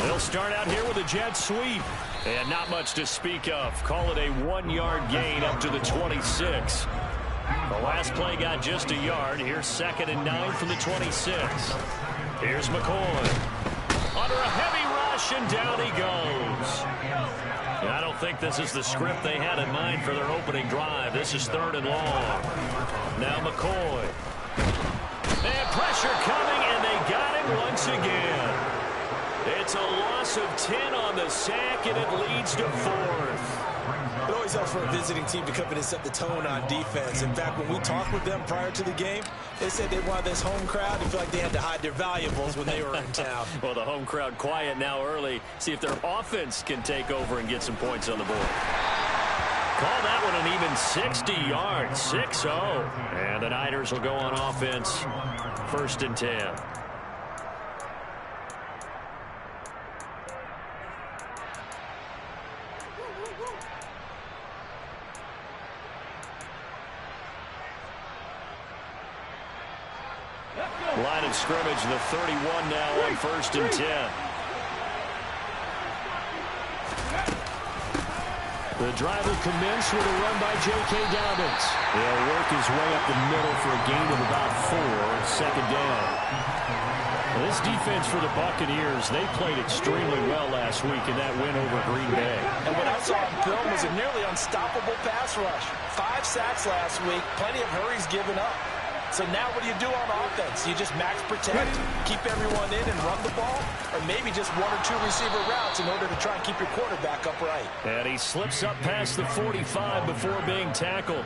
They'll start out here with a jet sweep. And not much to speak of. Call it a 1-yard gain up to the 26. The last play got just a yard. Here's 2nd and 9 from the 26. Here's McCoy. Under a heavy rush, and down he goes. I don't think this is the script they had in mind for their opening drive. This is 3rd and long. Now McCoy. And pressure coming, and they got him once again. It's a loss of 10 on the sack, and it leads to 4th. It always helps for a visiting team to come in and set the tone on defense. In fact, when we talked with them prior to the game, they said they wanted this home crowd to feel like they had to hide their valuables when they were in town. Well, the home crowd quiet now early. See if their offense can take over and get some points on the board. Call that one an even 60 yards, 6-0. And the Niners will go on offense, 1st and 10. Line of scrimmage, the 31 now on 1st and 10. The drive will commence with a run by J.K. Dobbins. He'll work his way up the middle for a gain of about 4, 2nd down. This defense for the Buccaneers, they played extremely well last week in that win over Green Bay. And what I saw on film was a nearly unstoppable pass rush. 5 sacks last week, plenty of hurries given up. So now what do you do on offense? You just max protect, keep everyone in and run the ball, or maybe just 1 or 2 receiver routes in order to try and keep your quarterback upright. And he slips up past the 45 before being tackled.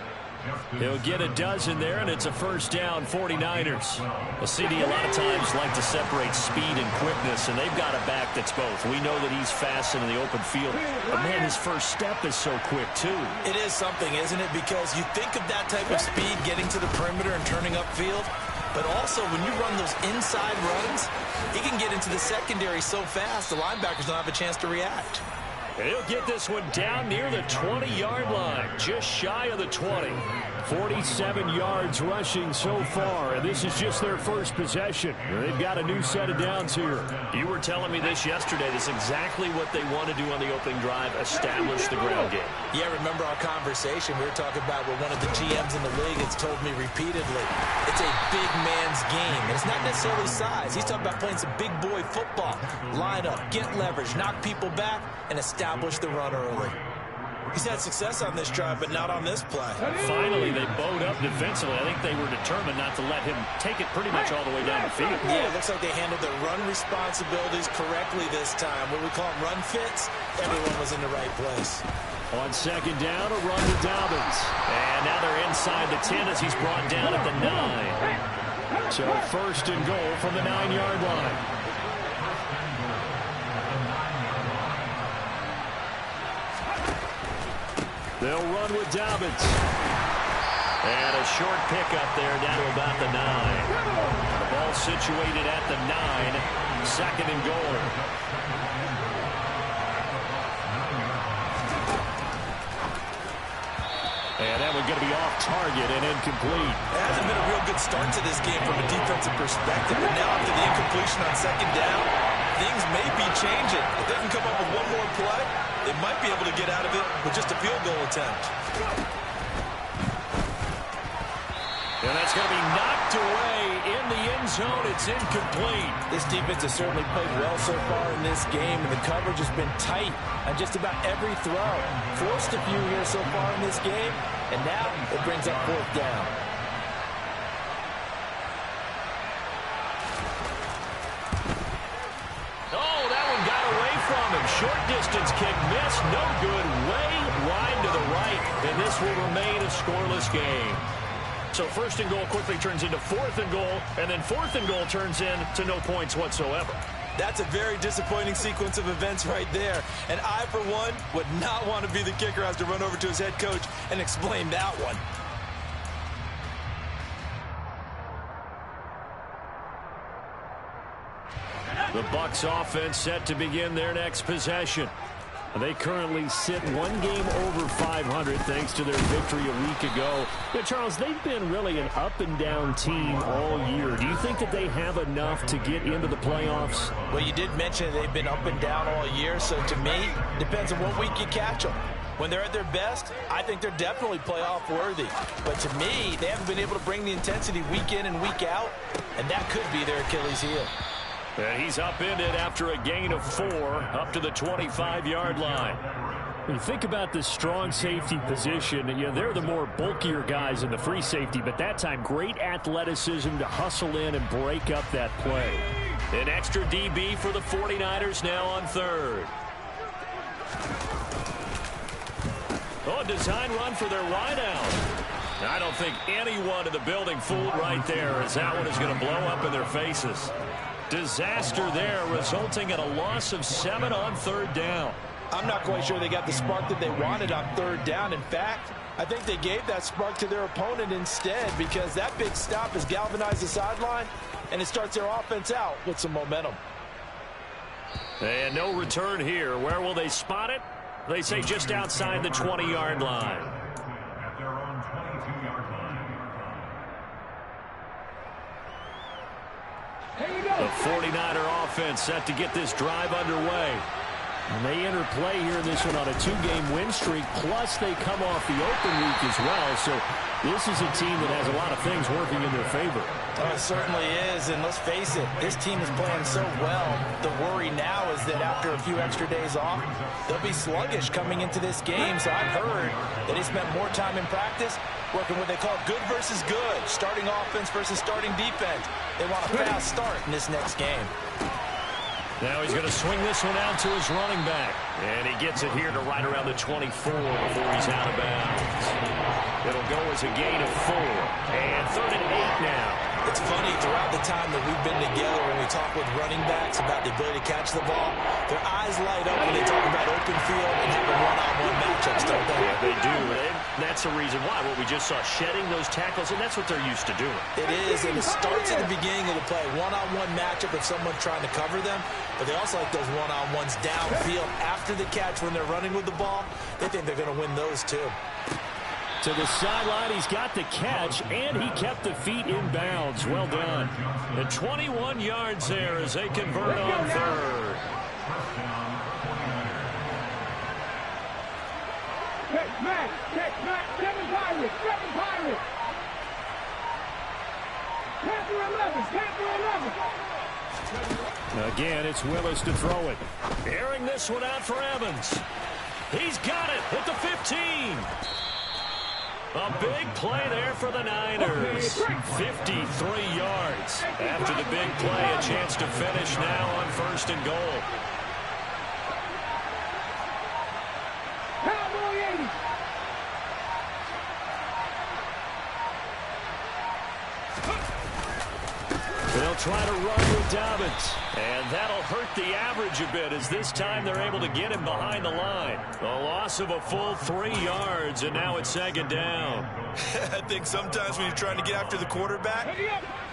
He'll get a dozen there, and it's a 1st down, 49ers. Well, CD, a lot of times like to separate speed and quickness, and they've got a back that's both. We know that he's fast in the open field, but, man, his first step is so quick, too. It is something, isn't it? Because you think of that type of speed getting to the perimeter and turning upfield, but also when you run those inside runs, he can get into the secondary so fast the linebackers don't have a chance to react. He'll get this one down near the 20-yard line, just shy of the 20. 47 yards rushing so far, and this is just their first possession. They've got a new set of downs here. You were telling me this yesterday. This is exactly what they want to do on the opening drive, establish the ground game. Yeah, remember our conversation? We were talking about what one of the GMs in the league has told me repeatedly. It's a big man's game, and it's not necessarily size. He's talking about playing some big boy football. Line up, get leverage, knock people back, and establish the run early. He's had success on this drive, but not on this play. Finally, they bowed up defensively. I think they were determined not to let him take it pretty much all the way down the field. Yeah, it looks like they handled their run responsibilities correctly this time. What we call them run fits, everyone was in the right place. On 2nd down, a run to Dobbins. And now they're inside the 10 as he's brought down at the 9. So 1st and goal from the 9-yard line. They'll run with Dobbins. And a short pickup there down to about the 9. The ball situated at the 9. 2nd and goal. And that one's going to be off target and incomplete. It hasn't been a real good start to this game from a defensive perspective. But now after the incompletion on 2nd down, things may be changing. If they can come up with one more play, they might be able to get out of it with just a field goal attempt. And that's going to be knocked away in the end zone. It's incomplete. This defense has certainly played well so far in this game, and the coverage has been tight on just about every throw. Forced a few here so far in this game, and now it brings up 4th down. Oh, that one got away from him. Short distance kick missed. No good. Way wide to the right, and this will remain a scoreless game. So 1st and goal quickly turns into 4th and goal, and then 4th and goal turns into no points whatsoever. That's a very disappointing sequence of events right there. And I, for one, would not want to be the kicker who has to run over to his head coach and explain that one. The Bucs offense set to begin their next possession. They currently sit one game over 500 thanks to their victory a week ago. Yeah, Charles, they've been really an up-and-down team all year. Do you think that they have enough to get into the playoffs? Well, you did mention they've been up and down all year, so to me, depends on what week you catch them. When they're at their best, I think they're definitely playoff worthy. But to me, they haven't been able to bring the intensity week in and week out, and that could be their Achilles heel. And he's upended after a gain of 4 up to the 25-yard line. When you think about the strong safety position, you know, they're the more bulkier guys in the free safety, but that time great athleticism to hustle in and break up that play. An extra DB for the 49ers now on 3rd. Oh, a design run for their wideout. I don't think anyone in the building fooled right there, as that one is going to blow up in their faces. Disaster there, resulting in a loss of 7 on 3rd down. I'm not quite sure they got the spark that they wanted on 3rd down. In fact, I think they gave that spark to their opponent instead, because that big stop has galvanized the sideline, and it starts their offense out with some momentum. And no return here. Where will they spot it? They say just outside the 20-yard line. The 49er offense set to get this drive underway. And they enter play here in this one on a 2-game win streak, plus they come off the open week as well. So this is a team that has a lot of things working in their favor. Oh, it certainly is, and let's face it, this team is playing so well. The worry now is that after a few extra days off, they'll be sluggish coming into this game. So I've heard that they spent more time in practice working what they call good versus good, starting offense versus starting defense. They want a fast start in this next game. Now he's going to swing this one out to his running back. And he gets it here to right around the 24 before he's out of bounds. It'll go as a gain of 4. And 3rd and 8 now. It's funny, throughout the time that we've been together, when we talk with running backs about the ability to catch the ball, their eyes light up when they talk about open field and having one-on-one matchups, don't they? Yeah, they do. And that's the reason why. What we just saw, shedding those tackles, and that's what they're used to doing. It is, and it starts at the beginning of the play. One-on-one matchup if someone's trying to cover them, but they also like those one-on-ones downfield after the catch when they're running with the ball. They think they're going to win those too. To the sideline, he's got the catch, and he kept the feet in bounds. Well done. And 21 yards there as they convert on 3rd. Check, Matt, 7 Pirates, 7 Pirates. Panther 11. Again, it's Willis to throw it. Airing this one out for Evans. He's got it at the 15. A big play there for the Niners. 53 yards. After the big play, a chance to finish now on 1st and goal. Cowboy 80. They'll try to run with Dobbins. And that'll hurt the average a bit, as this time they're able to get him behind the line. A loss of a full 3 yards, and now it's 2nd down. I think sometimes when you're trying to get after the quarterback,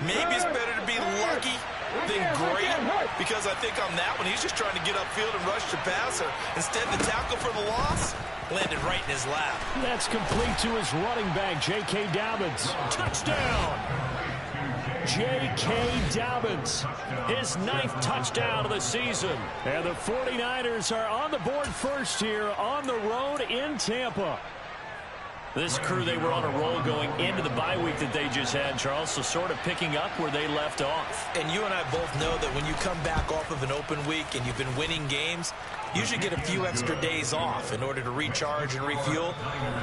maybe it's better to be lucky than great, because I think on that one, he's just trying to get upfield and rush the passer. Instead, the tackle for the loss landed right in his lap. That's complete to his running back, J.K. Dobbins. Touchdown! J.K. Dobbins, his 9th touchdown of the season. And the 49ers are on the board first here on the road in Tampa. This crew, they were on a roll going into the bye week that they just had, Charles, so sort of picking up where they left off. And you and I both know that when you come back off of an open week and you've been winning games, you should get a few extra days off in order to recharge and refuel.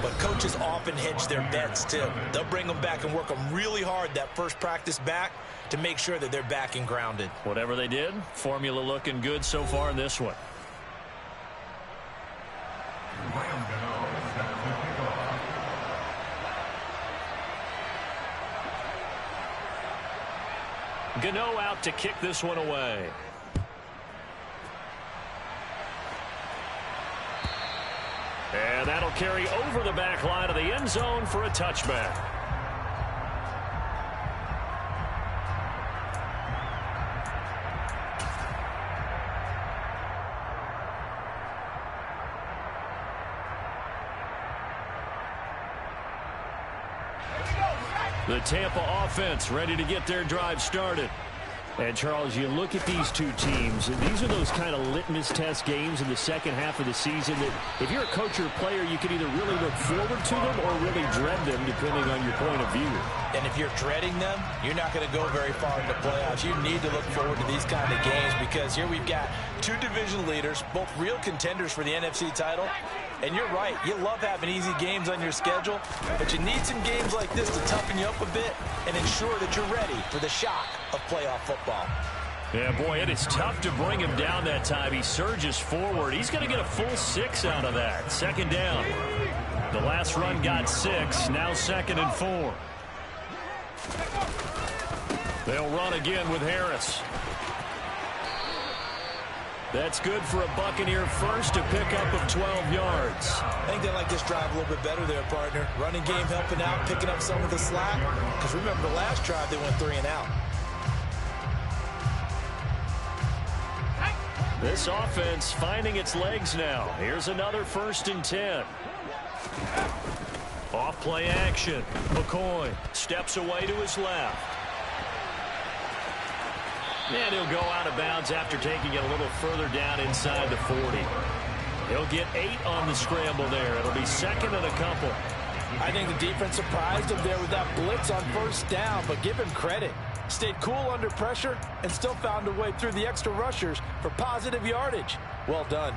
But coaches often hedge their bets, too. They'll bring them back and work them really hard that first practice back to make sure that they're back and grounded. Whatever they did, formula looking good so far in this one. Gano out to kick this one away. And that'll carry over the back line of the end zone for a touchback. The Tampa offense ready to get their drive started. And, Charles, you look at these two teams, and these are those kind of litmus test games in the second half of the season that if you're a coach or a player, you can either really look forward to them or really dread them, depending on your point of view. And if you're dreading them, you're not going to go very far in the playoffs. You need to look forward to these kind of games because here we've got two division leaders, both real contenders for the NFC title. And you're right, you love having easy games on your schedule, but you need some games like this to toughen you up a bit and ensure that you're ready for the shock of playoff football. Yeah, boy, it is tough to bring him down that time. He surges forward. He's going to get a full 6 out of that. Second down. The last run got 6. Now 2nd and 4. They'll run again with Harris. That's good for a Buccaneer first, a pickup of 12 yards. I think they like this drive a little bit better there, partner. Running game helping out, picking up some of the slack. Because remember, the last drive they went 3 and out. This offense finding its legs now. Here's another 1st and 10. Off play action. McCoy steps away to his left. And he'll go out of bounds after taking it a little further down inside the 40. He'll get 8 on the scramble there. It'll be 2nd and a couple. I think the defense surprised him there with that blitz on 1st down, but give him credit. Stayed cool under pressure and still found a way through the extra rushers for positive yardage. Well done.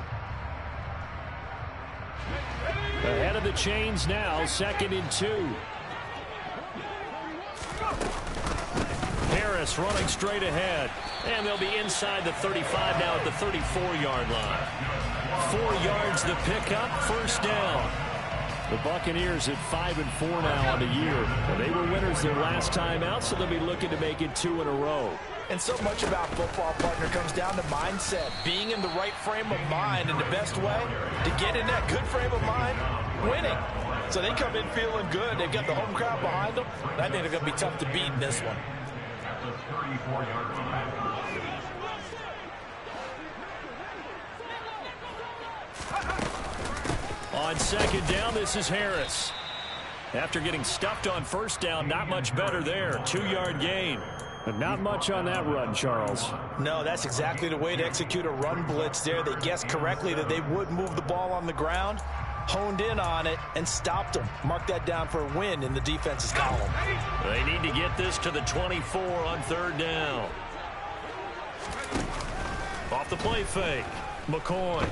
Ahead of the chains now, 2nd and 2. Harris running straight ahead. And they'll be inside the 35 now at the 34-yard line. 4 yards the pickup, 1st down. The Buccaneers at 5 and 4 now on the year. And they were winners their last time out, so they'll be looking to make it 2 in a row. And so much about football, partner, comes down to mindset. Being in the right frame of mind, and the best way to get in that good frame of mind, winning. So they come in feeling good. They've got the home crowd behind them. I think they're going to be tough to beat in this one. On 2nd down, this is Harris. After getting stuffed on 1st down, not much better there. 2-yard gain. But not much on that run, Charles. No, that's exactly the way to execute a run blitz there. They guessed correctly that they would move the ball on the ground, honed in on it, and stopped them. Mark that down for a win in the defense's column. They need to get this to the 24 on 3rd down. Off the play fake. McCoy.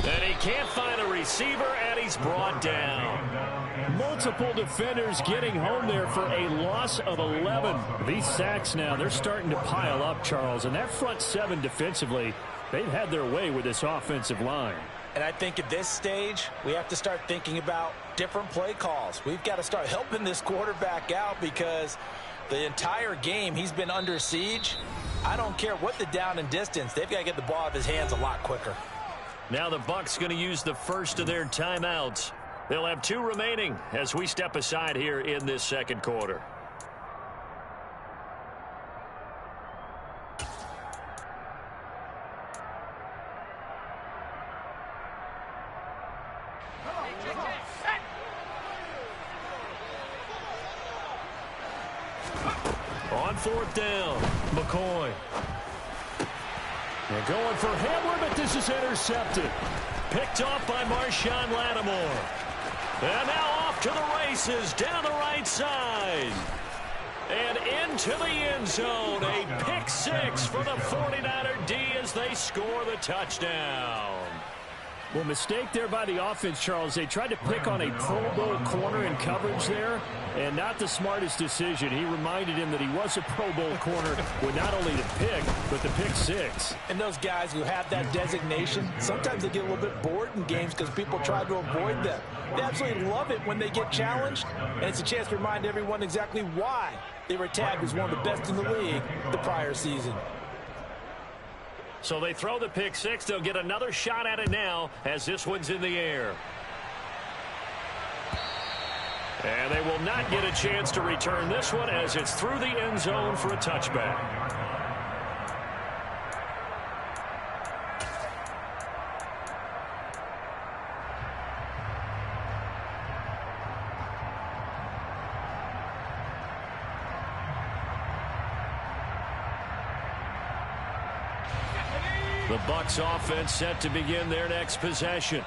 And he can't find a receiver, and he's brought down. Multiple defenders getting home there for a loss of 11. These sacks now, they're starting to pile up, Charles. And that front 7 defensively, they've had their way with this offensive line. And I think at this stage, we have to start thinking about different play calls. We've got to start helping this quarterback out because the entire game he's been under siege. I don't care what the down and distance. They've got to get the ball out of his hands a lot quicker. Now the Bucs going to use the first of their timeouts. They'll have 2 remaining as we step aside here in this 2nd quarter. On 4th down, McCoy. They're going for Hamler, but this is intercepted. Picked off by Marshawn Lattimore. And now off to the races down the right side. And into the end zone. A pick 6 for the 49er D as they score the touchdown. Well, mistake there by the offense, Charles. They tried to pick on a Pro Bowl corner in coverage there, and not the smartest decision. He reminded him that he was a Pro Bowl corner with not only the pick, but the pick 6. And those guys who have that designation, sometimes they get a little bit bored in games because people try to avoid them. They absolutely love it when they get challenged, and it's a chance to remind everyone exactly why they were tagged as one of the best in the league the prior season. So they throw the pick 6. They'll get another shot at it now as this one's in the air. And they will not get a chance to return this one as it's through the end zone for a touchback. The Bucs offense set to begin their next possession.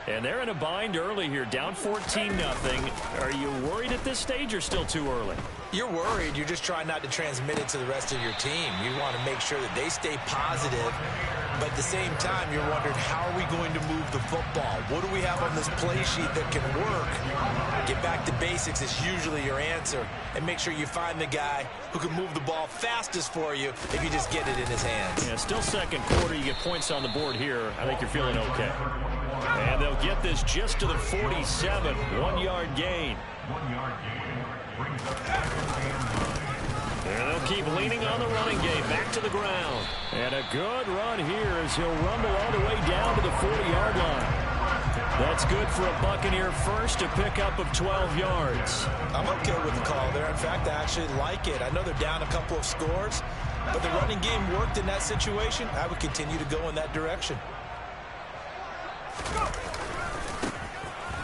And they're in a bind early here, down 14-0. Are you worried at this stage or still too early? You're worried. You're just trying not to transmit it to the rest of your team. You want to make sure that they stay positive, but at the same time, you're wondering, how are we going to move the football? What do we have on this play sheet that can work? Get back to basics is usually your answer, and make sure you find the guy who can move the ball fastest for you if you just get it in his hands. Yeah, still second quarter. You get points on the board here. I think you're feeling okay. And they'll get this just to the 47. 1-yard gain. And they'll keep leaning on the running game. Back to the ground. And a good run here as he'll rumble all the way down to the 40-yard line. That's good for a Buccaneer first, to pick up of 12 yards. I'm okay with the call there. In fact, I actually like it. I know they're down a couple of scores, but the running game worked in that situation. I would continue to go in that direction.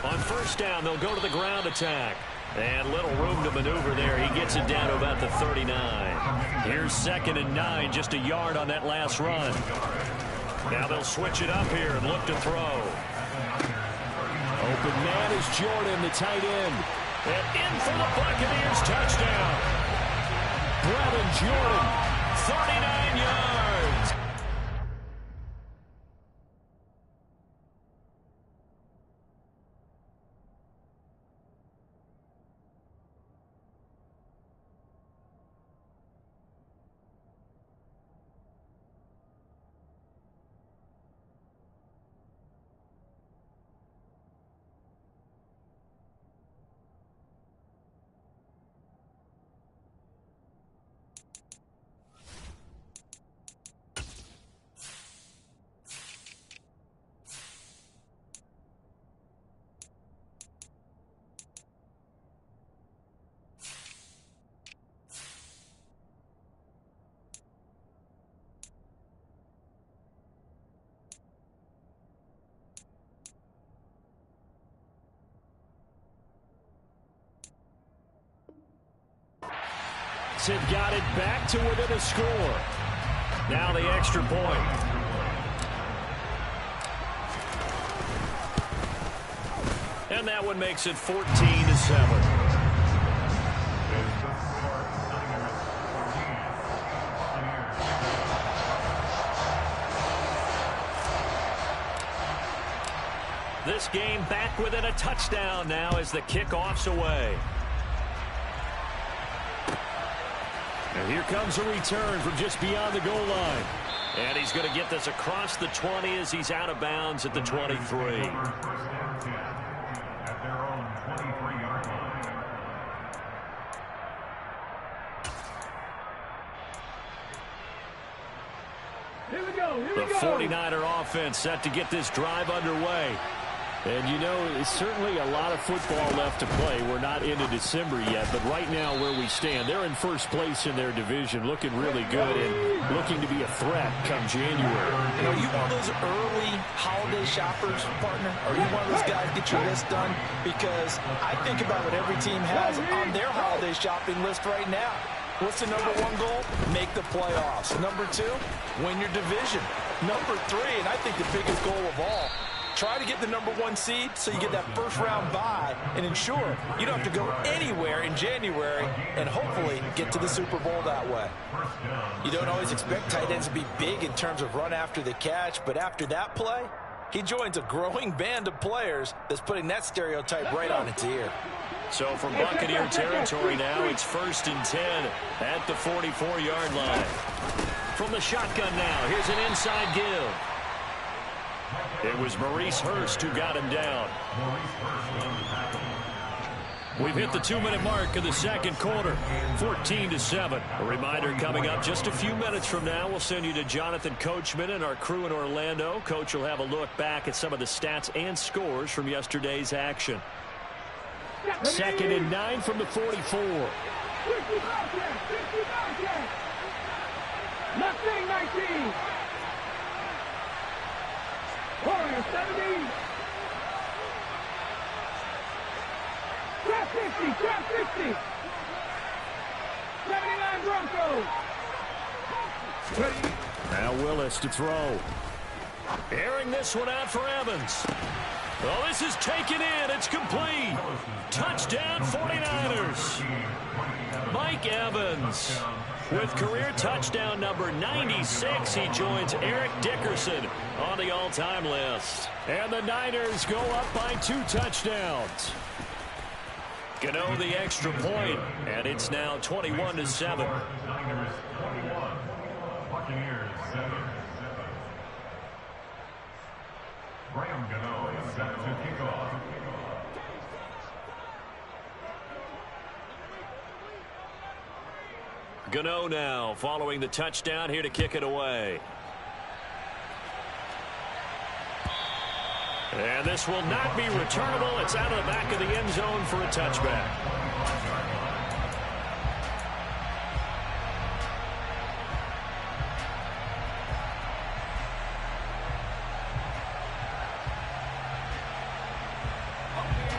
On first down, they'll go to the ground attack. And little room to maneuver there. He gets it down to about the 39. Here's 2nd and 9, just a yard on that last run. Now they'll switch it up here and look to throw. Open man is Jordan, the tight end. And in for the Buccaneers, touchdown. Brevin Jordan, 39 yards. Have got it back to within a score. Now the extra point. And that one makes it 14-7. This game back within a touchdown now as the kickoff's away. And here comes a return from just beyond the goal line. And he's going to get this across the 20 as he's out of bounds at the 23. The 49er offense set to get this drive underway. And, you know, it's certainly a lot of football left to play. We're not into December yet, but right now where we stand, they're in first place in their division, looking really good and looking to be a threat come January. You know, are you one of those early holiday shoppers, partner? Are you one of those guys get your list done? Because I think about what every team has on their holiday shopping list right now. What's the number one goal? Make the playoffs. Number two, win your division. Number three, and I think the biggest goal of all, try to get the number one seed so you get that first round bye and ensure you don't have to go anywhere in January and hopefully get to the Super Bowl that way. You don't always expect tight ends to be big in terms of run after the catch, but after that play, he joins a growing band of players that's putting that stereotype right on its ear. So from Buccaneer territory now, it's 1st and 10 at the 44-yard line. From the shotgun now, here's an inside give. It was Maurice Hurst who got him down. We've hit the 2-minute mark of the second quarter, 14-7. A reminder coming up just a few minutes from now, we'll send you to Jonathan Coachman and our crew in Orlando. Coach will have a look back at some of the stats and scores from yesterday's action. 2nd and 9 from the 44. Mustang 19. Warrior 70. Trap 50, trap 50. 79 Broncos. Ready, Now Willis to throw. Airing this one out for Evans. Oh, this is taken in. It's complete. Touchdown 49ers. Mike Evans with career touchdown number 96. He joins Eric Dickerson on the all-time list. And the Niners go up by 2 touchdowns. Gano the extra point, and it's now 21-7. Niners 21, Buccaneers 7. Graham Gano is set to kick off. Gano now following the touchdown here to kick it away. And this will not be returnable. It's out of the back of the end zone for a touchback.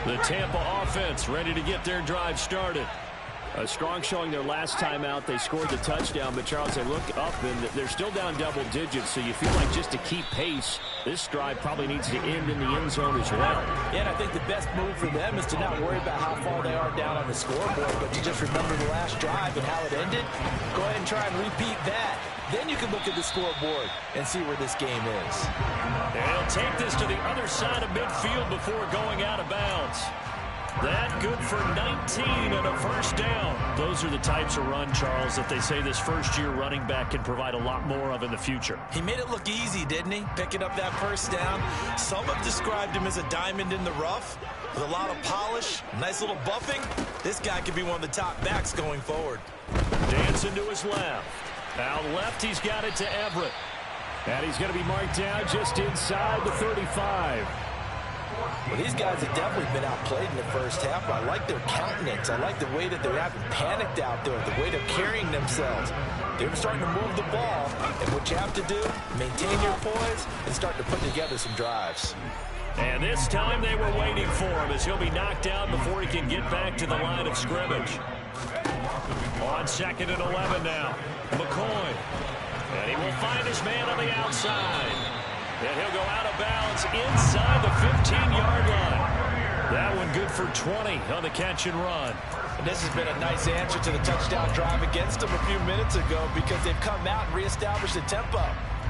The Tampa offense ready to get their drive started. A strong showing their last time out. They scored the touchdown, but Charles, they look up and they're still down double digits, so you feel like just to keep pace, this drive probably needs to end in the end zone as well. Yeah, and I think the best move for them is to not worry about how far they are down on the scoreboard, but to just remember the last drive and how it ended. Go ahead and try and repeat that. Then you can look at the scoreboard and see where this game is. And he'll take this to the other side of midfield before going out of bounds. That good for 19 and a first down. Those are the types of run, Charles, that they say this first-year running back can provide a lot more of in the future. He made it look easy, didn't he? Picking up that first down. Some have described him as a diamond in the rough with a lot of polish, nice little buffing. This guy could be one of the top backs going forward. Dancing to his left. Out left, he's got it to Everett. And he's going to be marked down just inside the 35. Well, these guys have definitely been outplayed in the first half. I like their countenance. I like the way that they haven't panicked out there, the way they're carrying themselves. They're starting to move the ball, and what you have to do, maintain your poise and start to put together some drives. And this time they were waiting for him as he'll be knocked down before he can get back to the line of scrimmage. On 2nd and 11 now, McCoy. And he will find his man on the outside. And he'll go out of bounds inside the 15-yard line. That one good for 20 on the catch and run. And this has been a nice answer to the touchdown drive against them a few minutes ago because they've come out and reestablished the tempo.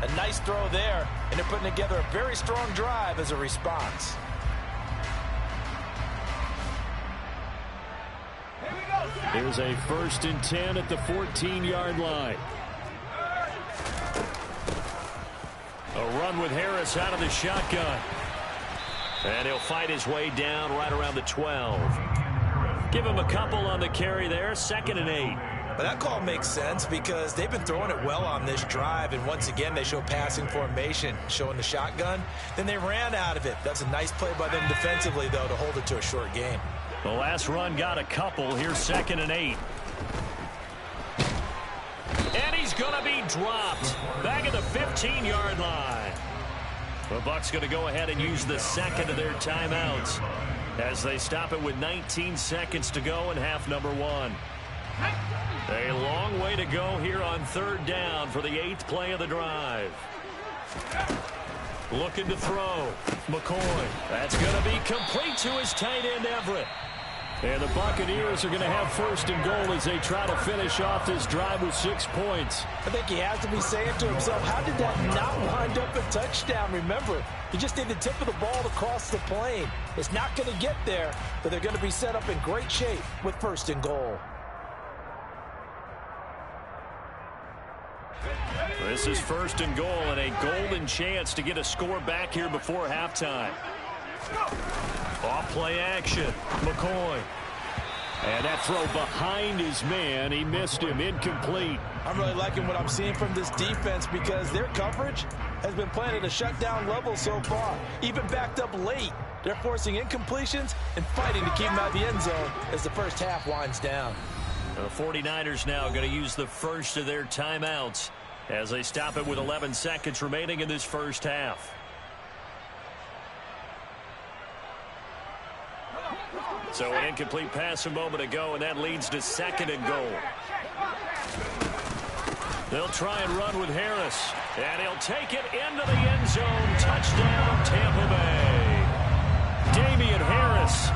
A nice throw there, and they're putting together a very strong drive as a response. Here's a 1st and 10 at the 14-yard line. A run with Harris out of the shotgun. And he'll fight his way down right around the 12. Give him a couple on the carry there. 2nd and 8. But that call makes sense because they've been throwing it well on this drive. And once again, they show passing formation, showing the shotgun. Then they ran out of it. That's a nice play by them defensively, though, to hold it to a short game. The last run got a couple. Here's 2nd and 8. And he's going to be dropped back at the 15-yard line. The Bucs going to go ahead and use the second of their timeouts as they stop it with 19 seconds to go in half number 1. A long way to go here on 3rd down for the 8th play of the drive. Looking to throw. McCoy. That's going to be complete to his tight end, Everett. And the Buccaneers are going to have 1st and goal as they try to finish off this drive with 6 points. I think he has to be saying to himself, how did that not wind up a touchdown? Remember, he just need the tip of the ball to cross the plane. It's not going to get there, but they're going to be set up in great shape with 1st and goal. This is 1st and goal and a golden chance to get a score back here before halftime. Off play action. McCoy. And that throw behind his man. He missed him. Incomplete. I'm really liking what I'm seeing from this defense because their coverage has been playing at a shutdown level so far. Even backed up late. They're forcing incompletions and fighting to keep them out of the end zone as the first half winds down. The 49ers now going to use the first of their timeouts as they stop it with 11 seconds remaining in this first half. So an incomplete pass a moment ago, and that leads to 2nd and goal. They'll try and run with Harris. And he'll take it into the end zone. Touchdown, Tampa Bay. Damian Harris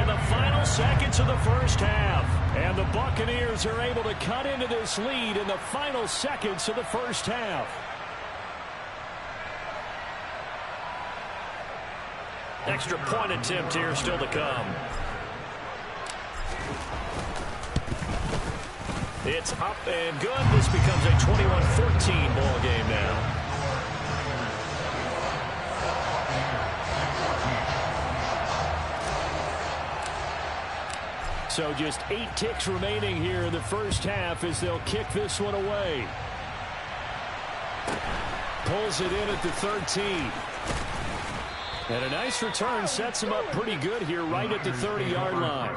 in the final seconds of the first half. And the Buccaneers are able to cut into this lead in the final seconds of the first half. Extra point attempt here still to come. It's up and good. This becomes a 21-14 ball game now. So just 8 ticks remaining here in the first half as they'll kick this one away. Pulls it in at the 13. And a nice return sets him up pretty good here right at the 30-yard line.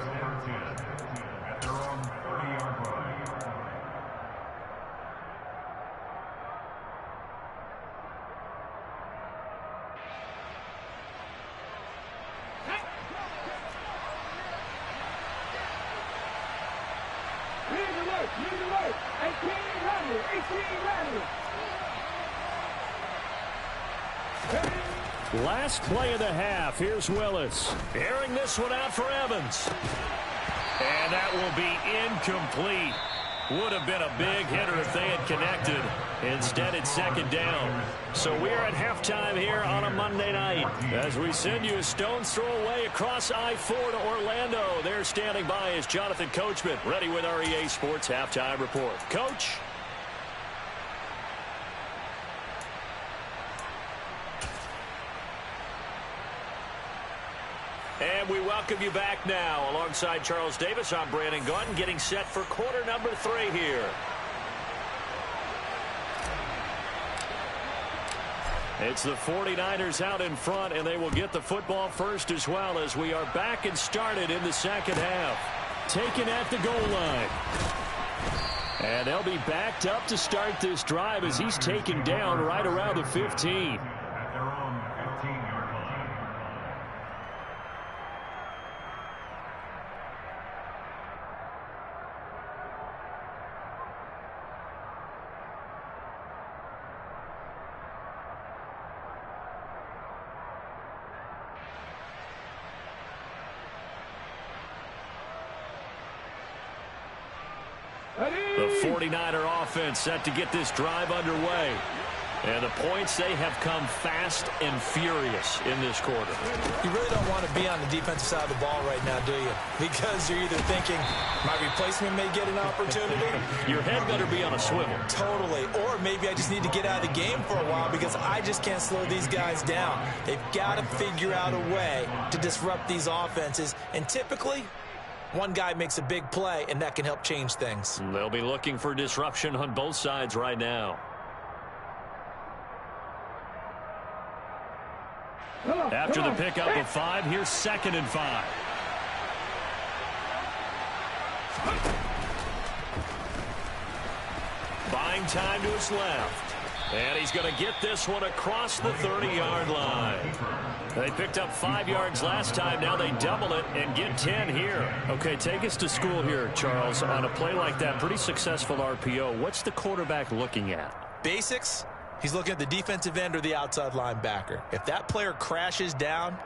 Last play of the half. Here's Willis. Airing this one out for Evans. And that will be incomplete. Would have been a big hitter if they had connected. Instead, it's second down. So we're at halftime here on a Monday night. As we send you a stone's throw away across I-4 to Orlando. There standing by is Jonathan Coachman, ready with our EA Sports Halftime Report. Coach? And we welcome you back now. Alongside Charles Davis, I'm Brandon Gaudin, getting set for quarter number 3 here. It's the 49ers out in front, and they will get the football first as well as we are back and started in the second half. Taken at the goal line. And they'll be backed up to start this drive as he's taken down right around the 15. The 49er offense set to get this drive underway. And the points, they have come fast and furious in this quarter. You really don't want to be on the defensive side of the ball right now, do you? Because you're either thinking, my replacement may get an opportunity. Your head better be on a swivel. Totally. Or maybe I just need to get out of the game for a while because I just can't slow these guys down. They've got to figure out a way to disrupt these offenses. And typically, one guy makes a big play, and that can help change things. They'll be looking for disruption on both sides right now. After the pickup of 5, here's 2nd and 5. Buying time to his left. And he's going to get this one across the 30-yard line. They picked up 5 yards last time. Now they double it and get 10 here. Okay, take us to school here, Charles. On a play like that, pretty successful RPO. What's the quarterback looking at? Basics. He's looking at the defensive end or the outside linebacker. If that player crashes down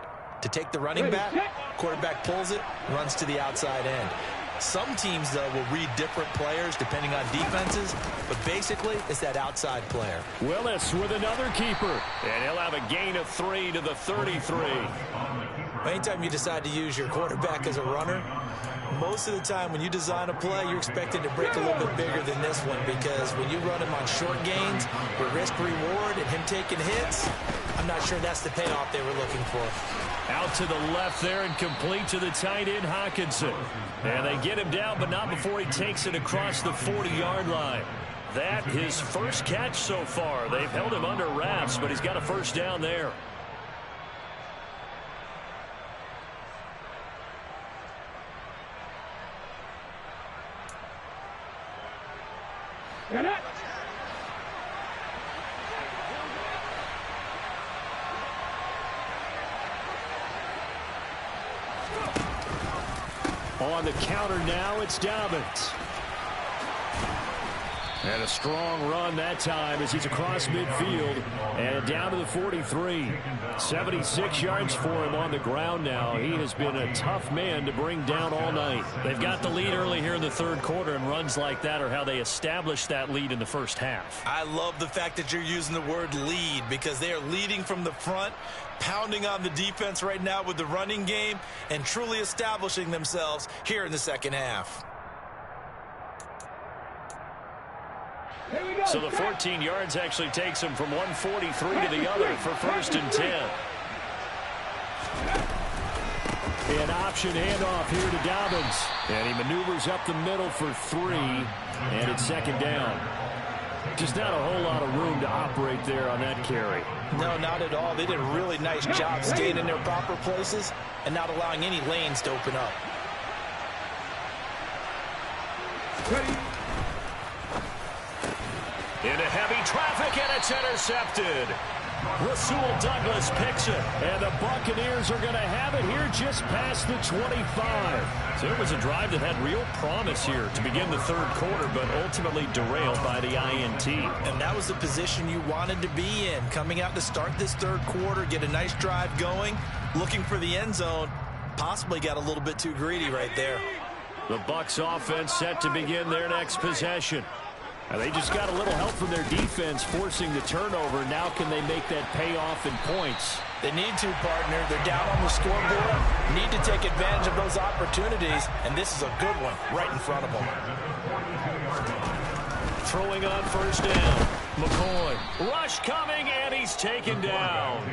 to take the running back, quarterback pulls it, runs to the outside end. Some teams, though, will read different players depending on defenses, but basically it's that outside player. Willis with another keeper, and he'll have a gain of 3 to the 33. Anytime you decide to use your quarterback as a runner, most of the time when you design a play, you're expected to break a little bit bigger than this one because when you run him on short gains, your risk-reward and him taking hits, I'm not sure that's the payoff they were looking for. Out to the left there and complete to the tight end, Hockenson. And they get him down, but not before he takes it across the 40-yard line. That his first catch so far. They've held him under wraps, but he's got a first down there. On the counter now, it's Dobbins. And a strong run that time as he's across midfield and down to the 43. 76 yards for him on the ground now. He has been a tough man to bring down all night. They've got the lead early here in the third quarter, and runs like that are how they established that lead in the first half. I love the fact that you're using the word lead because they are leading from the front, pounding on the defense right now with the running game, and truly establishing themselves here in the second half. So the 14 yards actually takes him from 143 to the other for 1st and 10. An option handoff here to Dobbins. And he maneuvers up the middle for 3. And it's 2nd down. Just not a whole lot of room to operate there on that carry. No, not at all. They did a really nice job staying in their proper places and not allowing any lanes to open up. Into heavy traffic, and it's intercepted. Rasul Douglas picks it, and the Buccaneers are going to have it here just past the 25. So it was a drive that had real promise here to begin the third quarter, but ultimately derailed by the INT. And that was the position you wanted to be in, coming out to start this third quarter, get a nice drive going, looking for the end zone. Possibly got a little bit too greedy right there. The Bucs offense set to begin their next possession. Now they just got a little help from their defense forcing the turnover. Now can they make that pay off in points? They need to, partner. They're down on the scoreboard. Need to take advantage of those opportunities, and this is a good one right in front of them. Throwing on 1st down. McCoy. Rush coming, and he's taken down.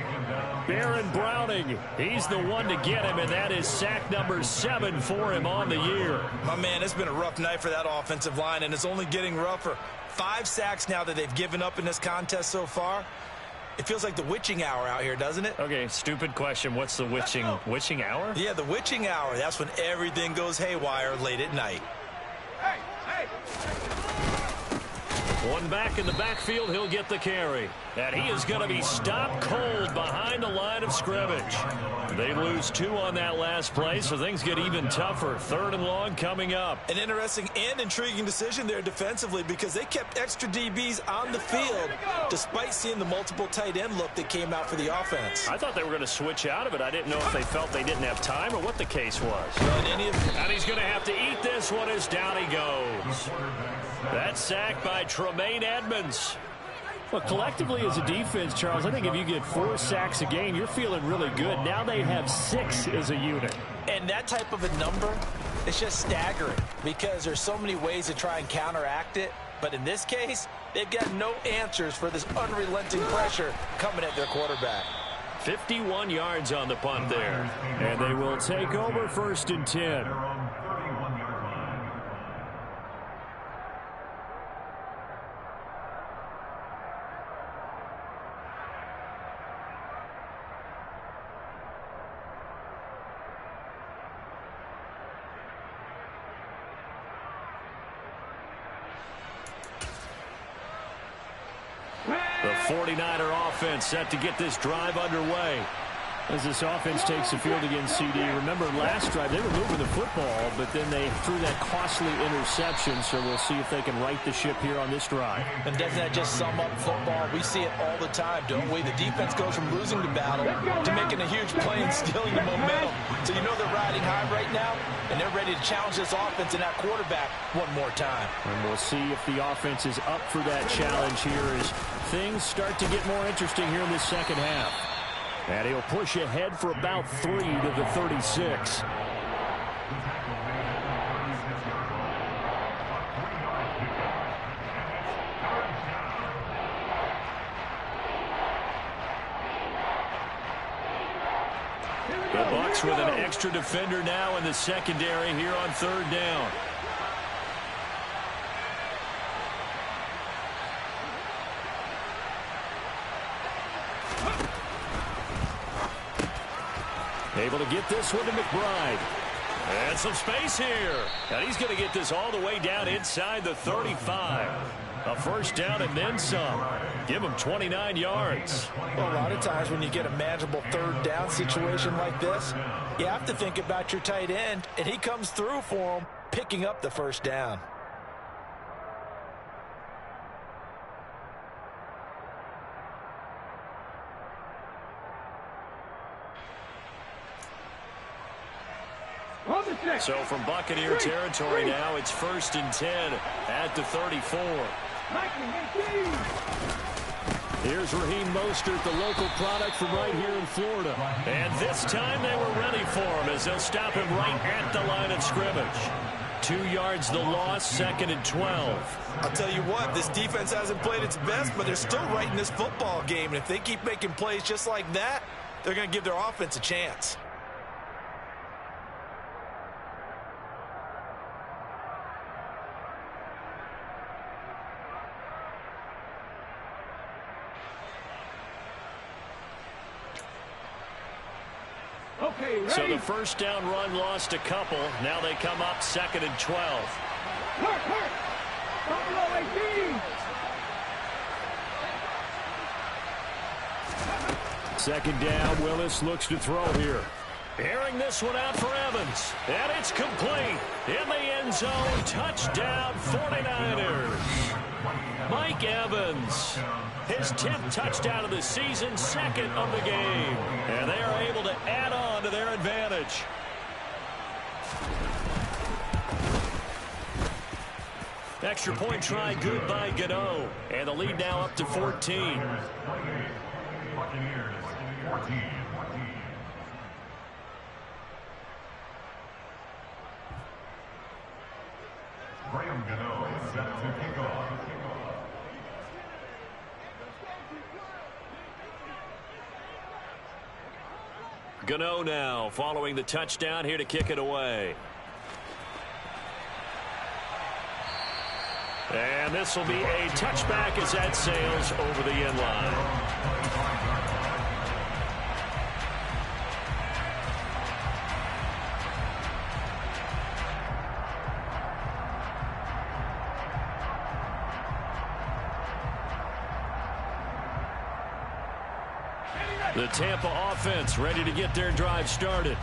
Baron Browning, he's the one to get him, and that is sack number 7 for him on the year. My man, it's been a rough night for that offensive line, and it's only getting rougher. 5 sacks now that they've given up in this contest so far. It feels like the witching hour out here, doesn't it? Okay, stupid question. What's the witching hour? Yeah, the witching hour. That's when everything goes haywire late at night. Hey, hey. One back in the backfield, he'll get the carry. And he is going to be stopped cold behind the line of scrimmage. They lose 2 on that last play, so things get even tougher. 3rd and long coming up. An interesting and intriguing decision there defensively because they kept extra DBs on the field despite seeing the multiple tight end look that came out for the offense. I thought they were going to switch out of it. I didn't know if they felt they didn't have time or what the case was. And he's going to have to eat this one as down he goes. That sack by Tremaine Edmonds. Well, collectively as a defense, Charles, I think if you get 4 sacks a game, you're feeling really good. Now they have 6 as a unit. And that type of a number, it's just staggering because there's so many ways to try and counteract it. But in this case, they've got no answers for this unrelenting pressure coming at their quarterback. 51 yards on the punt there. And they will take over 1st and 10. The 49er offense set to get this drive underway. As this offense takes the field against CD. Remember last drive they were moving the football, but then they threw that costly interception, so we'll see if they can right the ship here on this drive. And doesn't that just sum up football? We see it all the time, don't we? The defense goes from losing the battle to making a huge play and stealing the momentum. So you know they're riding high right now, and they're ready to challenge this offense and that quarterback one more time. And we'll see if the offense is up for that challenge here as things start to get more interesting here in this second half. And he'll push ahead for about 3 to the 36. The Bucs with an extra defender now in the secondary here on 3rd down. Able to get this one to McBride. And some space here. And he's going to get this all the way down inside the 35. A 1st down and then some. Give him 29 yards. Well, a lot of times when you get a manageable 3rd down situation like this, you have to think about your tight end, and he comes through for him, picking up the 1st down. So from Buccaneer territory now, it's 1st and 10 at the 34. Here's Raheem Mostert, the local product from right here in Florida. And this time they were ready for him as they'll stop him right at the line of scrimmage. 2 yards the loss, 2nd and 12. I'll tell you what, this defense hasn't played its best, but they're still right in this football game. And if they keep making plays just like that, they're going to give their offense a chance. So the first down run lost a couple. Now they come up 2nd and 12. Second down, Willis looks to throw here. Airing this one out for Evans. And it's complete. In the end zone, touchdown 49ers. Mike Evans, his 10th touchdown of the season, 2nd of the game. And they are able to add on to their advantage. Extra point try good by Gano. And the lead now up to 14. Buccaneers 14. Graham Gano is set to kick off. Gano now following the touchdown here to kick it away. And this will be a touchback as that sails over the end line. The Tampa offense ready to get their drive started.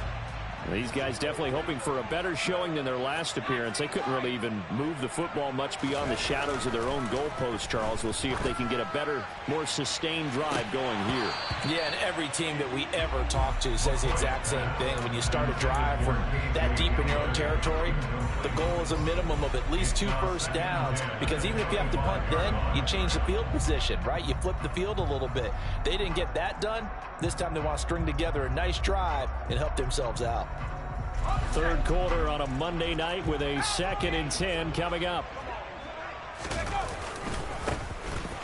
These guys definitely hoping for a better showing than their last appearance. They couldn't really even move the football much beyond the shadows of their own goalpost, Charles. We'll see if they can get a better, more sustained drive going here. Yeah, and every team that we ever talk to says the exact same thing. When you start a drive from that deep in your own territory, the goal is a minimum of at least 2 first downs, because even if you have to punt then, you change the field position, right? You flip the field a little bit. They didn't get that done. This time they want to string together a nice drive and help themselves out. Third quarter on a Monday night with a 2nd and 10 coming up.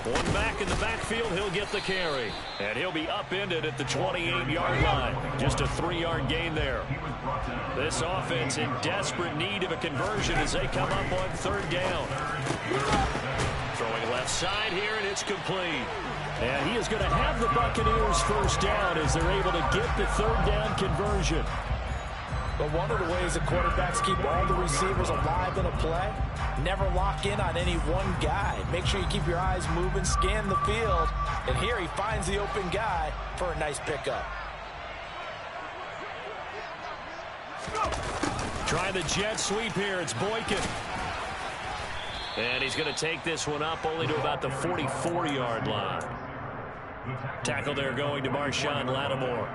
One back in the backfield, he'll get the carry. And he'll be upended at the 28-yard line. Just a 3-yard gain there. This offense in desperate need of a conversion as they come up on 3rd down. Throwing left side here, and it's complete. And he is going to have the Buccaneers first down as they're able to get the 3rd down conversion. But one of the ways that quarterbacks keep all the receivers alive in a play, never lock in on any one guy. Make sure you keep your eyes moving, scan the field, and here he finds the open guy for a nice pickup. Try the jet sweep here. It's Boykin. And he's going to take this one up only to about the 44-yard line. Tackle there going to Marshawn Lattimore.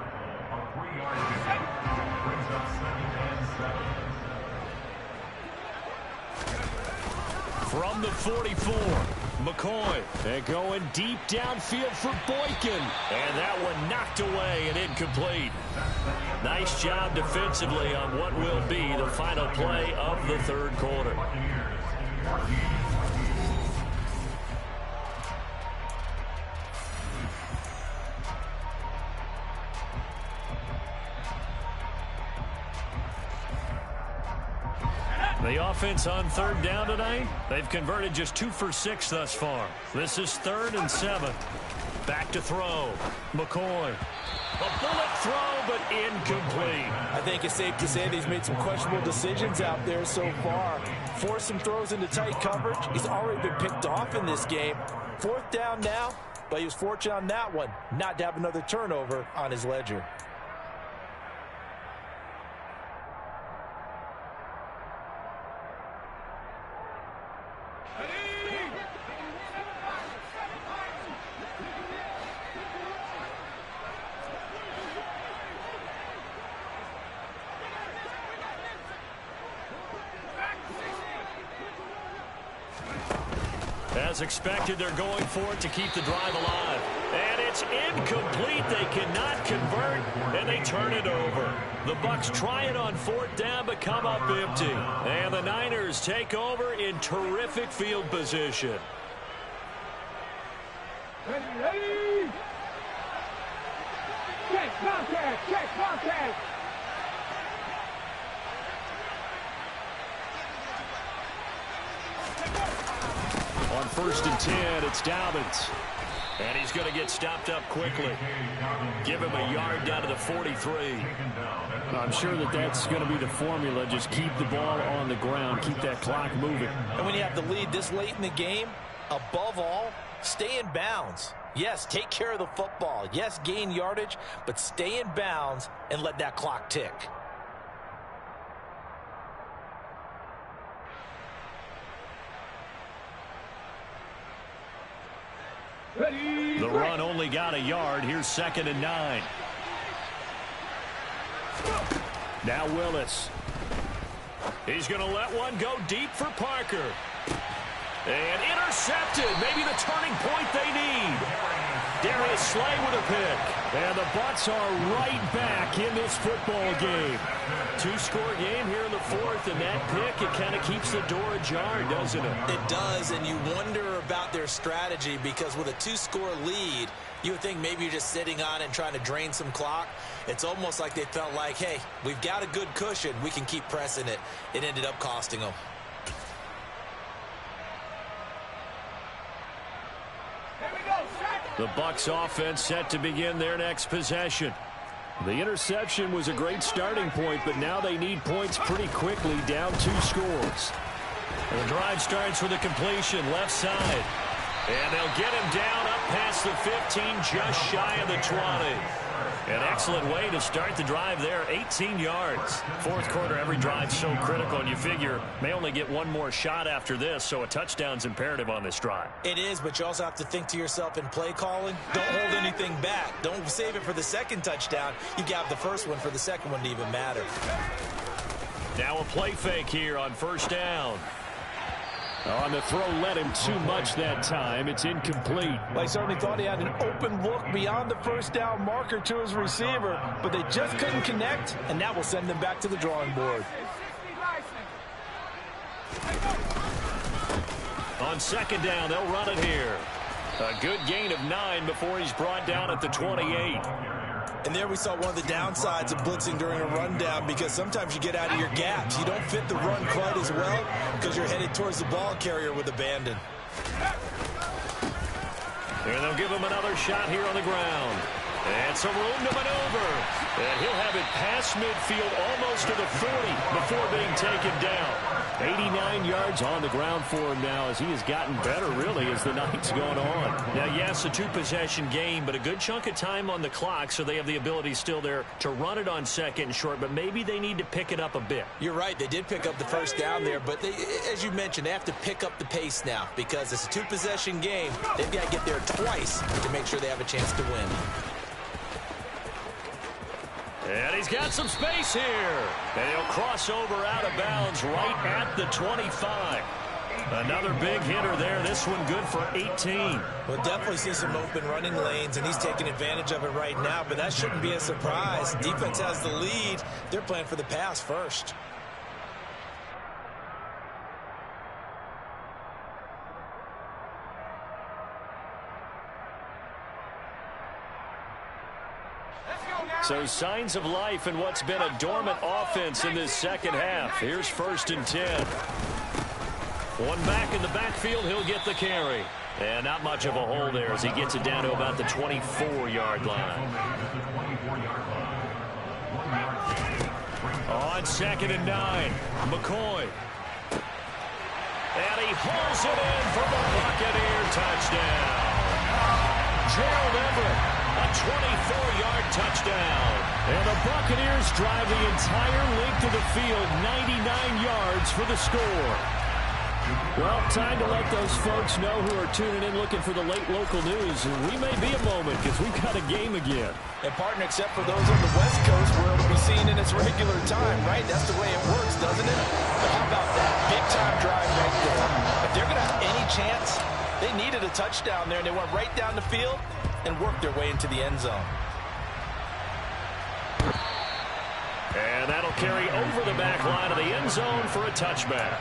From the 44, McCoy. And going deep downfield for Boykin. And that one knocked away and incomplete. Nice job defensively on what will be the final play of the 3rd quarter. The offense on 3rd down tonight, they've converted just 2 for 6 thus far. This is 3rd and 7. Back to throw. McCoy. A bullet throw, but incomplete. I think it's safe to say that he's made some questionable decisions out there so far. Forced some throws into tight coverage. He's already been picked off in this game. 4th down now, but he was fortunate on that one not to have another turnover on his ledger. As expected, they're going for it to keep the drive alive. And it's incomplete. They cannot convert, and they turn it over. The Bucs try it on 4th down, but come up empty. And the Niners take over in terrific field position. Ready. Check contact. Check contact. On 1st and 10, it's Dobbins. And he's going to get stopped up quickly. Give him a yard down to the 43. I'm sure that's going to be the formula. Just keep the ball on the ground. Keep that clock moving. And when you have the lead this late in the game, above all, stay in bounds. Yes, take care of the football. Yes, gain yardage, but stay in bounds and let that clock tick. Ready. The run only got a yard. Here's 2nd and 9. Now Willis. He's going to let one go deep for Parker. And intercepted. Maybe the turning point they need. Darius Slay with a pick. And the Bucs are right back in this football game. 2-score game here in the 4th, and that pick, it kind of keeps the door ajar, doesn't it? It does, and you wonder about their strategy because with a 2-score lead, you would think maybe you're just sitting on it and trying to drain some clock. It's almost like they felt like, hey, we've got a good cushion. We can keep pressing it. It ended up costing them. The Bucs offense set to begin their next possession. The interception was a great starting point, but now they need points pretty quickly, down 2 scores. The drive starts with a completion left side. And they'll get him down up past the 15, just shy of the 20. An excellent way to start the drive there, 18 yards. 4th quarter, every drive so critical, and you figure may only get one more shot after this, so a touchdown's imperative on this drive. It is, but you also have to think to yourself in play calling, don't hold anything back. Don't save it for the 2nd touchdown. You got the 1st one for the 2nd one to even matter. Now a play fake here on 1st down. On the throw, led him too much that time. It's incomplete. They certainly thought he had an open look beyond the 1st down marker to his receiver, but they just couldn't connect, and that will send them back to the drawing board. On 2nd down, they'll run it here. A good gain of 9 before he's brought down at the 28. And there we saw one of the downsides of blitzing during a rundown because sometimes you get out of your gaps. You don't fit the run quite as well because you're headed towards the ball carrier with abandon. And they'll give him another shot here on the ground. And some room to maneuver. And he'll have it past midfield almost to the 40 before being taken down. 89 yards on the ground for him now as he has gotten better, really, as the night's gone on. Now, yes, a 2-possession game, but a good chunk of time on the clock, so they have the ability still there to run it on 2nd and short, but maybe they need to pick it up a bit. You're right. They did pick up the 1st down there, but they, as you mentioned, they have to pick up the pace now because it's a 2-possession game. They've got to get there twice to make sure they have a chance to win. And he's got some space here. And he'll cross over out of bounds right at the 25. Another big hitter there. This one good for 18. We'll definitely see some open running lanes, and he's taking advantage of it right now, but that shouldn't be a surprise. Defense has the lead. They're playing for the pass first. So signs of life in what's been a dormant offense in this 2nd half. Here's 1st and 10. One back in the backfield, he'll get the carry. And not much of a hole there as he gets it down to about the 24-yard line. On 2nd and 9, McCoy. And he hauls it in for the Buccaneer touchdown. Gerald Everett. A 24-yard touchdown. And the Buccaneers drive the entire length of the field, 99 yards for the score. Well, time to let those folks know who are tuning in looking for the late local news. And we may be a moment because we've got a game again. And, partner, except for those on the West Coast where it'll be seen in its regular time, right? That's the way it works, doesn't it? But how about that big-time drive right there? If they're going to have any chance touchdown there, and they went right down the field and worked their way into the end zone. And that'll carry over the back line of the end zone for a touchback.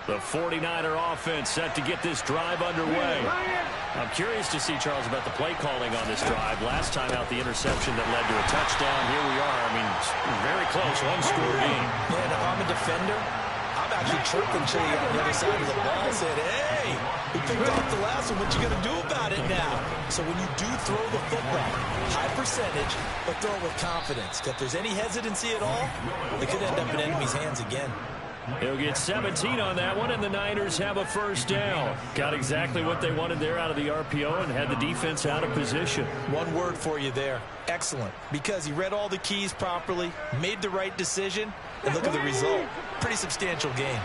The 49er offense set to get this drive underway. I'm curious to see, Charles, about the play calling on this drive. Last time out, the interception that led to a touchdown. Here we are. I mean, very close, one-score game. And if I'm a defender, I'm actually chirping Chili on the other side of the ball, saying, hey, we picked off the last one. What you going to do about it now? So when you do throw the football, high percentage, but throw it with confidence. If there's any hesitancy at all, it could end up in enemy's hands again. He'll get 17 on that one, and the Niners have a first down. Got exactly what they wanted there out of the RPO and had the defense out of position. One word for you there. Excellent. Because he read all the keys properly, made the right decision, and look at the result. Pretty substantial gain.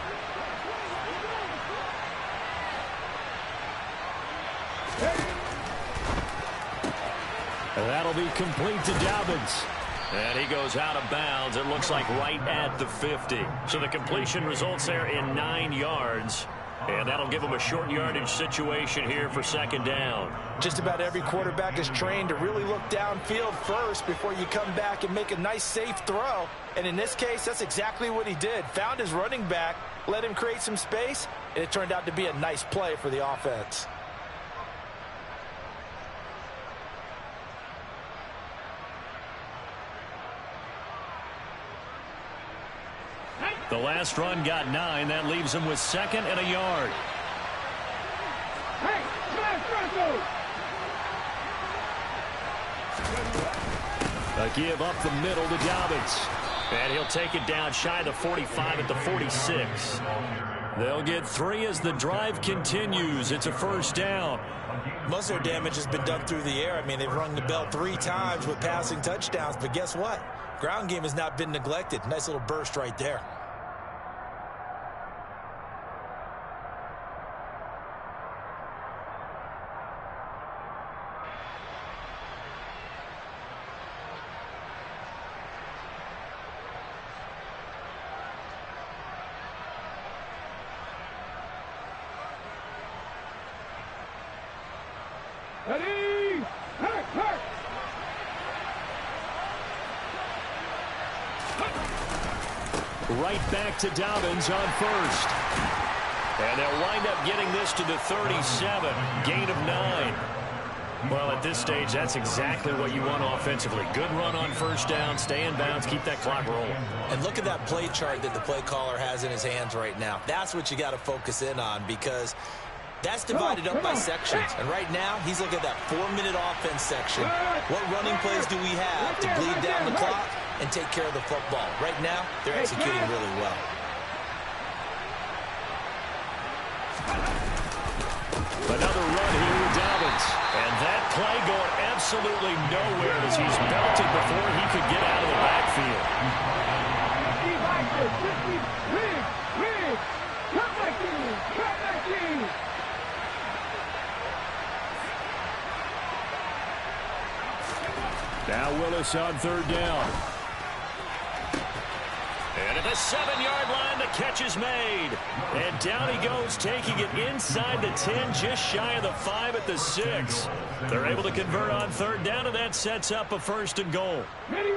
And that'll be complete to Dobbins. And he goes out of bounds, it looks like right at the 50. So the completion results there in 9 yards. And that'll give him a short yardage situation here for second down. Just about every quarterback is trained to really look downfield first before you come back and make a nice, safe throw. And in this case, that's exactly what he did. Found his running back, let him create some space, and it turned out to be a nice play for the offense. The last run got 9. That leaves him with second and a yard. Hey, smash, A give up the middle to Dobbins. And he'll take it down shy of the 45 at the 46. They'll get 3 as the drive continues. It's a first down. Most of their damage has been done through the air. I mean, they've rung the bell 3 times with passing touchdowns. But guess what? Ground game has not been neglected. Nice little burst right there. Ready, hurt. Right back to Dobbins on first. And they'll wind up getting this to the 37. Gain of 9. Well, at this stage, that's exactly what you want offensively. Good run on first down, stay in bounds, keep that clock rolling. And look at that play chart that the play caller has in his hands right now. That's what you got to focus in on, because that's divided up by sections. And right now, he's looking at that 4-minute offense section. What running plays do we have to bleed down the clock and take care of the football? Right now, they're executing really well. Another run here with Dobbins. And that play going absolutely nowhere as he's belted before he could get out of the backfield. Now Willis on third down. And at the 7-yard line, the catch is made. And down he goes, taking it inside the 10, just shy of the 5 at the 6. They're able to convert on third down, and that sets up a first and goal. Ready.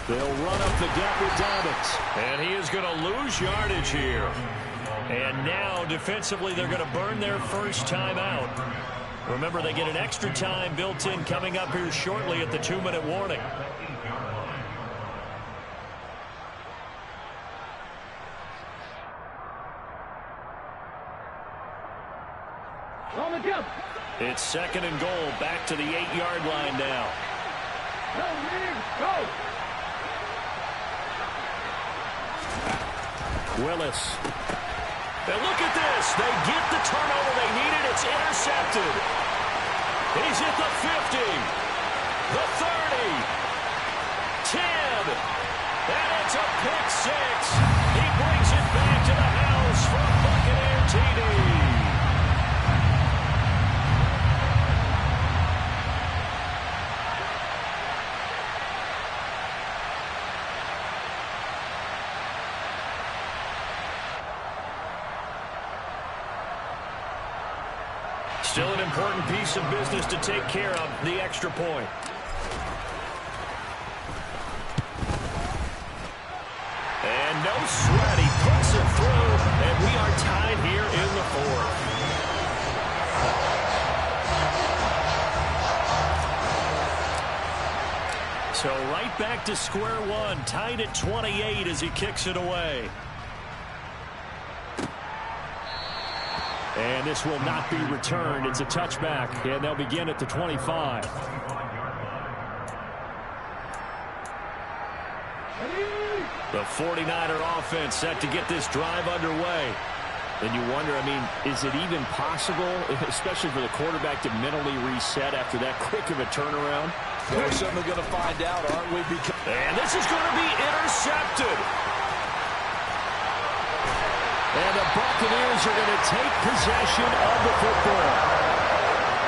They'll run up the gut with Dobbins. And he is going to lose yardage here. And now, defensively, they're going to burn their first time out. Remember, they get an extra time built in coming up here shortly at the 2-minute warning. It's second and goal, back to the 8-yard line now. Go. Willis. And look at this. They get the turnover they needed. It's intercepted. He's at the 50. the 30, 10, and it's a pick six. He brings it back to the house for a Buccaneer TD. Still an important piece of business to take care of, the extra point. And no sweat, he puts it through, and we are tied here in the fourth. So right back to square one, tied at 28 as he kicks it away. And this will not be returned. It's a touchback, and they'll begin at the 25. The 49er offense set to get this drive underway. And you wonder, I mean, is it even possible, especially for the quarterback, to mentally reset after that quick of a turnaround? Well, we're certainly going to find out, aren't we? And this is going to be intercepted. And the Buccaneers are going to take possession of the football.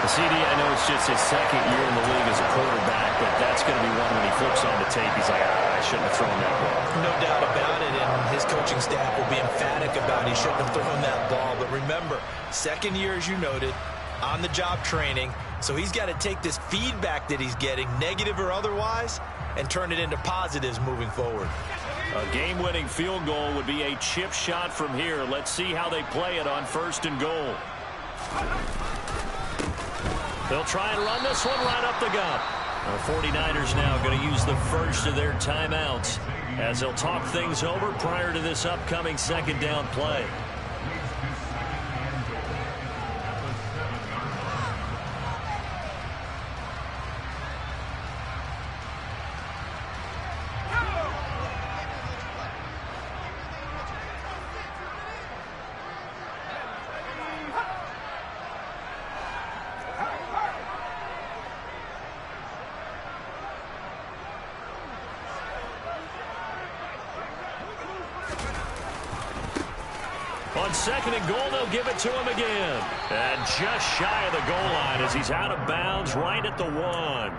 CD, I know it's just his second year in the league as a quarterback, but that's going to be one when he flips on the tape. He's like, I shouldn't have thrown that ball. No doubt about it, and his coaching staff will be emphatic about he shouldn't have thrown that ball. But remember, second year, as you noted, on-the-job training, so he's got to take this feedback that he's getting, negative or otherwise, and turn it into positives moving forward. A game-winning field goal would be a chip shot from here. Let's see how they play it on 1st and goal. They'll try and run this one right up the gut. The 49ers now going to use the first of their timeouts as they'll talk things over prior to this upcoming second down play. On 2nd and goal, they'll give it to him again. And just shy of the goal line as he's out of bounds right at the 1.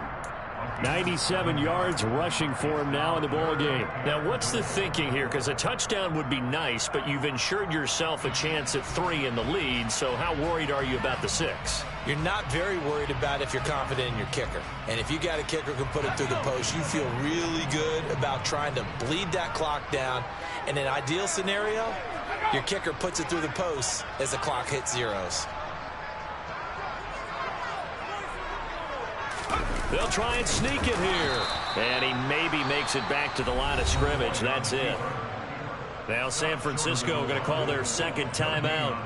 97 yards rushing for him now in the ball game. Now, what's the thinking here? Because a touchdown would be nice, but you've ensured yourself a chance at 3 in the lead, so how worried are you about the 6? You're not very worried about if you're confident in your kicker. And if you got a kicker who can put it through the post, you feel really good about trying to bleed that clock down. In an ideal scenario, your kicker puts it through the post as the clock hits zeros. They'll try and sneak it here. And he maybe makes it back to the line of scrimmage. That's it. Now San Francisco going to call their second timeout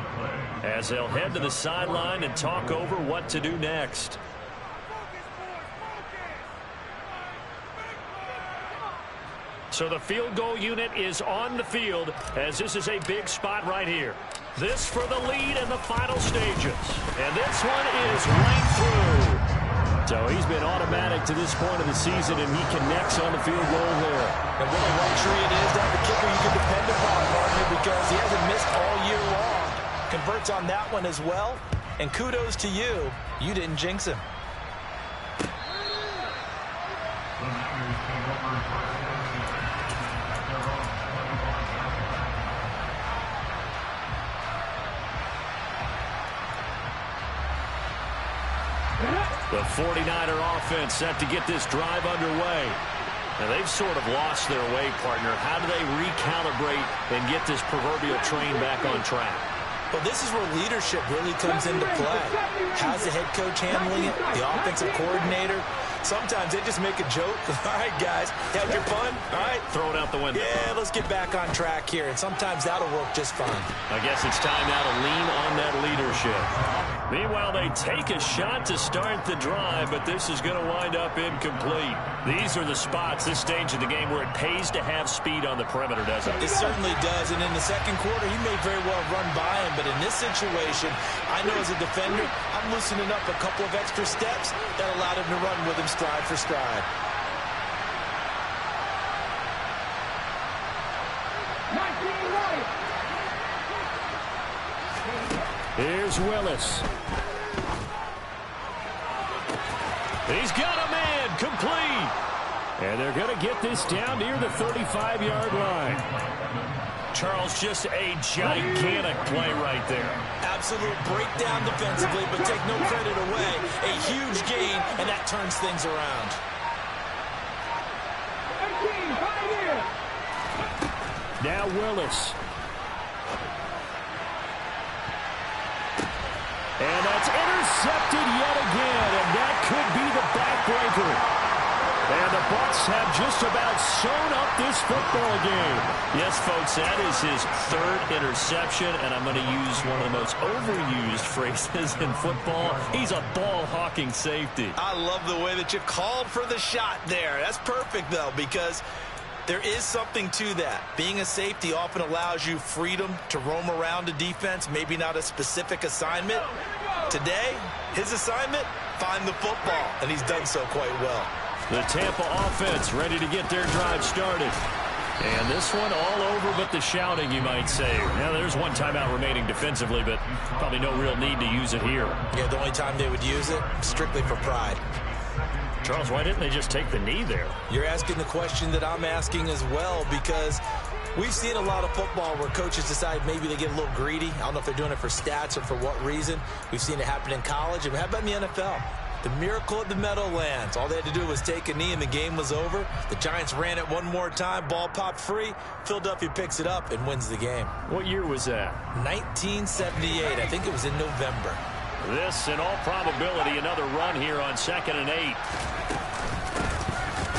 as they'll head to the sideline and talk over what to do next. So the field goal unit is on the field as this is a big spot right here. This for the lead in the final stages. And this one is right through. So he's been automatic to this point of the season, and he connects on the field goal there. And what a luxury it is to have a kicker you can depend upon, partner, because he hasn't missed all year long. Converts on that one as well. And kudos to you. You didn't jinx him. The 49er offense set to get this drive underway. Now they've sort of lost their way, partner. How do they recalibrate and get this proverbial train back on track? Well, this is where leadership really comes into play. How's the head coach handling it? The offensive coordinator? Sometimes they just make a joke. All right, guys, had your fun? All right. Throw it out the window. Yeah, let's get back on track here. And sometimes that'll work just fine. I guess it's time now to lean on that leadership. Meanwhile, they take a shot to start the drive, but this is going to wind up incomplete. These are the spots, this stage of the game, where it pays to have speed on the perimeter, doesn't it? It certainly does, and in the second quarter, he may very well run by him, but in this situation, I know as a defender, I'm loosening up a couple of extra steps that allowed him to run with him stride for stride. Here's Willis. He's got a man, complete. And they're going to get this down near the 35-yard line. Charles, just a gigantic play right there. Absolute breakdown defensively, but take no credit away. A huge gain, and that turns things around. 18, Now Willis. And that's intercepted yet again, and that could be the backbreaker. And the Bucs have just about sewn up this football game. Yes, folks, that is his third interception, and I'm going to use one of the most overused phrases in football. He's a ball-hawking safety. I love the way that you called for the shot there. That's perfect, though, because there is something to that. Being a safety often allows you freedom to roam around a defense, maybe not a specific assignment. Today, his assignment, find the football, and he's done so quite well. The Tampa offense ready to get their drive started. And this one all over but the shouting, you might say. Now, there's one timeout remaining defensively, but probably no real need to use it here. Yeah, the only time they would use it, strictly for pride. Charles, why didn't they just take the knee there? You're asking the question that I'm asking as well, because we've seen a lot of football where coaches decide maybe they get a little greedy. I don't know if they're doing it for stats or for what reason. We've seen it happen in college. And how about in the NFL? The miracle at the Meadowlands. All they had to do was take a knee and the game was over. The Giants ran it one more time. Ball popped free. Philadelphia picks it up and wins the game. What year was that? 1978. I think it was in November. This, in all probability, another run here on 2nd and 8.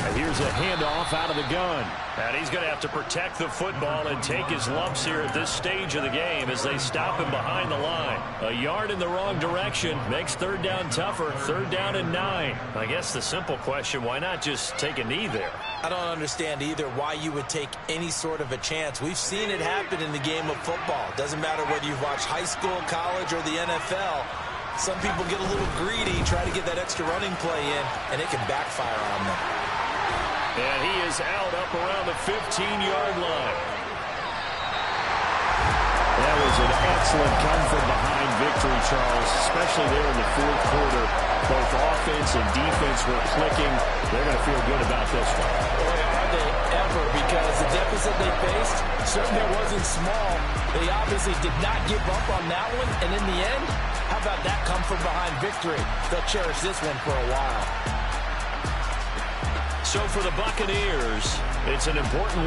And here's a handoff out of the gun. And he's going to have to protect the football and take his lumps here at this stage of the game as they stop him behind the line. A yard in the wrong direction makes third down tougher. 3rd down and 9. I guess the simple question, why not just take a knee there? I don't understand either why you would take any sort of a chance. We've seen it happen in the game of football. Doesn't matter whether you've watched high school, college, or the NFL. Some people get a little greedy, try to get that extra running play in, and it can backfire on them. And he is out up around the 15-yard line. That was an excellent come-from-behind victory, Charles, especially there in the 4th quarter. Both offense and defense were clicking. They're going to feel good about this one. Boy, are they ever, because the deficit they faced certainly wasn't small. They obviously did not give up on that one, and in the end, how about that come-from-behind victory? They'll cherish this one for a while. So for the Buccaneers, it's an important win.